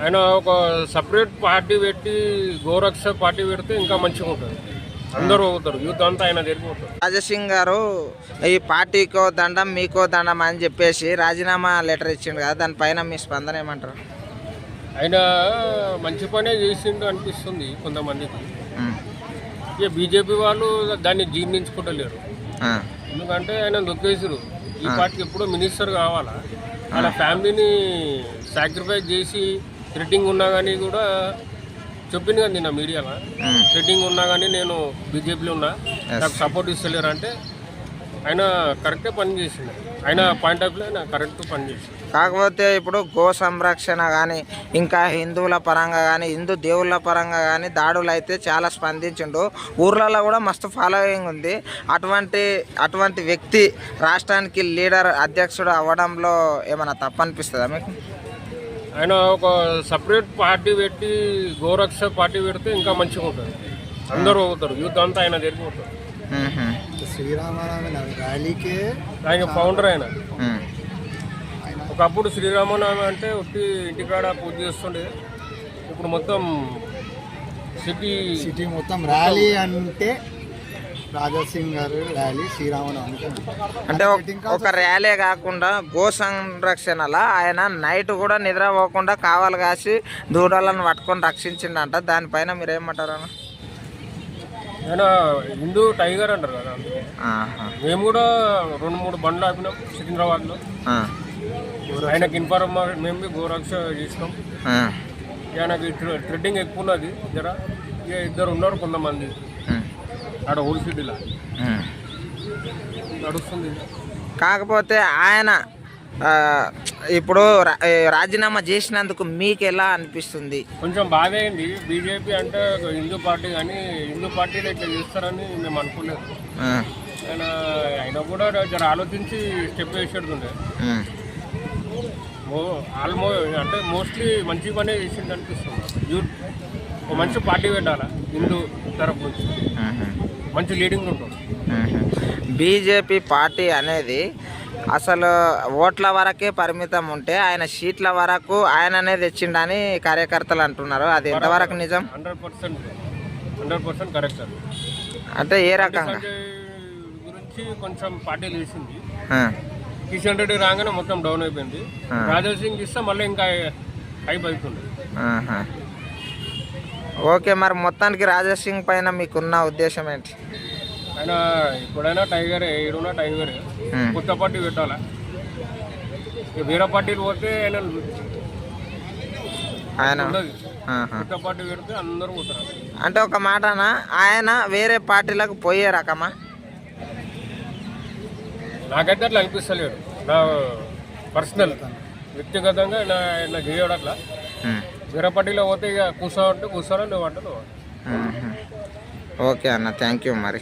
ఆయన ఒక separate party పెట్టి గోరక్ష పార్టీ పెడితే ఇంకా మంచిగా ఉంటుంది. అందరూ అవుతారు, యూత్ అంతా ఆయన జరిగిపోతారు. రాజసింగ్ గారు ఈ పార్టీకో దండం మీకో దండం అని చెప్పేసి రాజీనామా లెటర్ ఇచ్చిండు కదా, దానిపైన మీ స్పందన ఏమంటారు? ఆయన మంచి పనే చేసిండు అనిపిస్తుంది కొంతమందికి. ఇక బీజేపీ వాళ్ళు దాన్ని జీర్ణించుకుంటలేరు. ఎందుకంటే ఆయన దొక్కేసారు. ఈ పార్టీకి ఎప్పుడో మినిస్టర్ కావాలా, వాళ్ళ ఫ్యామిలీని సాక్రిఫైస్ చేసి థ్రెటింగ్ ఉన్నా కానీ కూడా చెప్పింది కదా నిన్న మీడియాలో, థ్రెటింగ్ ఉన్నా కానీ నేను బీజేపీలో ఉన్నా, నాకు సపోర్ట్ ఇస్తలేరు అంటే ఆయన కరెక్టే పని చేసిండు. ఆయన పాయింట్ ఆఫ్ వ్యూ ఆయన కరెక్ట్ పని చేసిండు. కాకపోతే ఇప్పుడు గో సంరక్షణ కానీ ఇంకా హిందువుల పరంగా కానీ హిందూ దేవుళ్ళ పరంగా కానీ దాడులు అయితే చాలా స్పందించిండు. ఊర్లలో కూడా మస్తు ఫాలోయింగ్ ఉంది. అటువంటి వ్యక్తి రాష్ట్రానికి లీడర్ అధ్యక్షుడు అవ్వడంలో ఏమైనా తప్పనిపిస్తుందా మీకు? ఆయన ఒక సపరేట్ పార్టీ పెట్టి గోరక్ష పార్టీ పెడితే ఇంకా మంచిగా ఉంటుంది. అందరూ అవుతారు, యూత్ అంతా ఆయన జరిగిపోతారు. శ్రీరామనవమి ర్యాలీకి ఆయన ఫౌండర్. ఆయన ఒకప్పుడు శ్రీరామనవమి అంటే ఒట్టి ఇంటికాడ పూజ చేస్తుండే, ఇప్పుడు మొత్తం సిటీ మొత్తం ర్యాలీ అంటే రాజాసింగ్ గారు ర్యాలీ శ్రీరామనవమి అంటే ఒక ర్యాలీ కాకుండా గో సంరక్షణలో ఆయన నైట్ కూడా నిద్రపోకుండా కావాలి కాసి దూడలను పట్టుకొని రక్షించిండంట. దానిపైన మీరు ఏమంటారు అన్న? ఆయన హిందూ టైగర్ అంటారు కదా. మేము కూడా 2-3 బండ్లు ఆపినాం సికింద్రాబాద్లో. ఆయనకి ఇన్ఫార్మేషన్ మేము గోరక్ష చేసినాం. ఆయనకి థ్రెడ్డింగ్ ఎక్కువ ఉన్నది జర. ఇక 2 ఉన్నారు కొంతమంది ఆడ ఓల్డ్ సిటీలో నడుస్తుంది. కాకపోతే ఆయన ఇప్పుడు రాజీనామా చేసినందుకు మీకు ఎలా అనిపిస్తుంది? కొంచెం బాధ అయింది. బీజేపీ అంటే హిందూ పార్టీ, కానీ హిందూ పార్టీలో ఇట్లా చేస్తారని మేము అనుకోలేదు. ఆయన కూడా జర ఆలోచించి స్టెప్ వేసేటుండే. అంటే మోస్ట్లీ మంచి పనే చేసింది అనిపిస్తుంది. యూత్ ఒక మంచి పార్టీ పెట్టాలా, హిందూ తరఫు నుంచి మంచి లీడింగ్ ఉంటుంది. బీజేపీ పార్టీ అనేది అసలు ఓట్ల వరకే పరిమితం ఉంటే ఆయన సీట్ల వరకు ఆయననే తెచ్చిండని కార్యకర్తలు అంటున్నారు. అది ఎంతవరకు నిజం? 100% కరెక్ట్. అంటే ఏ రకంగా గురించి కొంచెం పార్టీలు వేసింది. కిషన్ రెడ్డి రాగానే మొత్తం డౌన్ అయిపోయింది. రాజా సింగ్ ఇస్తే మళ్ళీ ఇంకా హైప్ అవుతుంది. ఓకే, మరి మొత్తానికి రాజా సింగ్ పైన మీకున్న ఉద్దేశం ఏంటి? ఆయన ఎప్పుడైనా టైగరే, ఏడున్నా టైగరే. కొత్త పార్టీ పెట్టాలా, వేరే పార్టీలు పోతే ఆయన కొత్త పార్టీ పెడితే అందరూ పోతారు. అంటే ఒక మాటనా ఆయన వేరే పార్టీలకు పోయే రకమా? నాకైతే అట్లా అనిపిస్తలేడు. నా పర్సనల్ వ్యక్తిగతంగా నా చేయడం అట్లా. వేరే పార్టీలో పోతే ఇక కూర్చోంటే కూర్చోరా, నువ్వు అంటే నువ్వు. ఓకే అన్న, థ్యాంక్ యూ మరి.